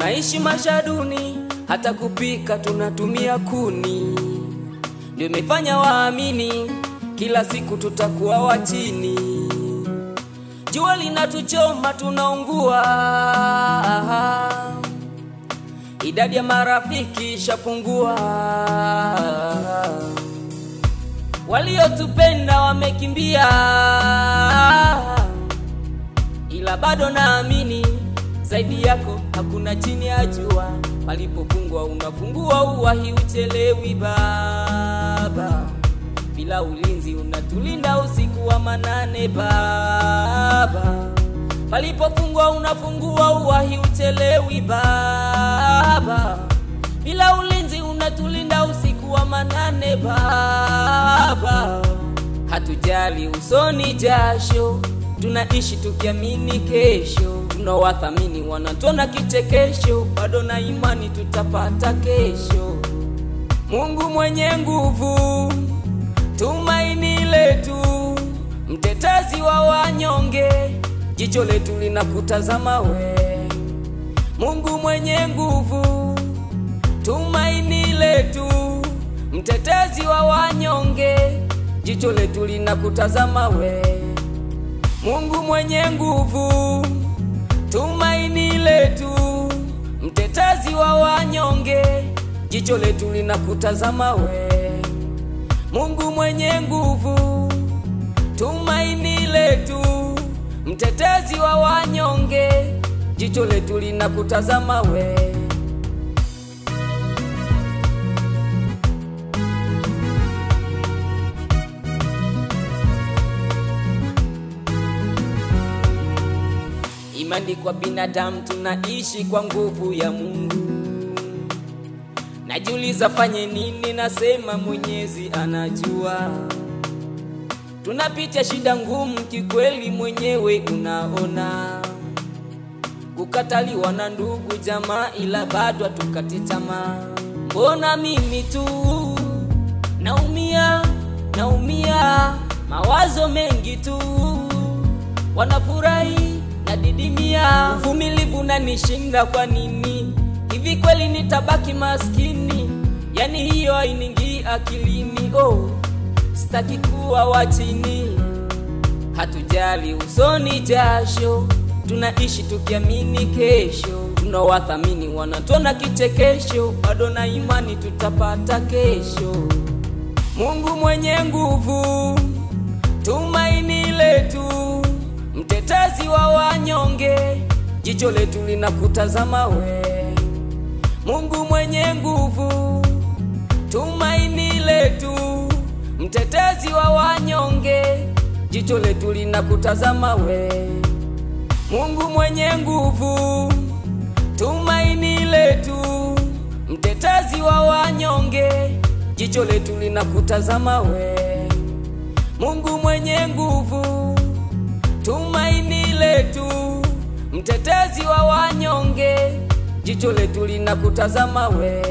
Tunaishi maisha duni, hata kupika tunatumia kuni. Ndio imefanya waamini kila siku tutakuwa wa chini. Jua linatuchoma tunaungua, idadi ya marafiki shapungua. Waliotupenda wamekimbia, ila bado naamini zaidi yako hakuna chini ya jua. Palipofungwa unafungua, uwahi uchelewi baba. Bila ulinzi unatulinda usiku wa manane baba. Palipofungwa unafungua, uwahi uchelewi baba. Bila ulinzi unatulinda usiku wa manane baba. Hatujali usoni jasho, tunaishi tukiamini kesho. Tunawathamini wanatona kichekesho, bado na imani tutapata kesho. Mungu mwenye nguvu, tumaini letu, mtetezi wa wanyonge, jicho letu linakutazama we. Mungu mwenye nguvu, tumaini letu, mtetezi wa wanyonge, jicho letu linakutazama we. Mungu mwenye nguvu, tumaini letu, mtetezi wa wanyonge, jicho letu linakutazama we. Mungu mwenye nguvu, tumaini letu, mtetezi wa wanyonge, jicho letu linakutazama we. Imani kwa binadamu, tunaishi kwa nguvu ya Mungu. Najiuliza fanye nini, nasema Mwenyezi anajua. Tunapitia shida ngumu kikweli, mwenyewe unaona. Kukataliwa na ndugu jamaa, ila bado tukati tamaa. Mbona mimi tu naumia, mawazo mengi tu, wanafurahi na didimia. Uvumilivu unanishinda kwa nini? Hivi kweli nitabaki maskini? Yani hiyo hainingii akilini. Sitaki kuwa wa chini. Hatujali usoni jasho, tunaishi tukiamini kesho. Tunawathamini wanatona kichekesho, bado na imani tutapata kesho. Mungu mwenye nguvu, tumaini letu, mtetezi wa wanyonge, jicho letu linakutazama we. Mungu mwenye nguvu, tumaini letu, mtetezi wa wanyonge, jicho letu linakutazama we. Mungu mwenye nguvu, tumaini letu, mtetezi wa wanyonge, jicho letu linakutazama we. Mungu mwenye nguvu, tumaini letu, mtetezi wa wanyonge, jicho letu linakutazama we.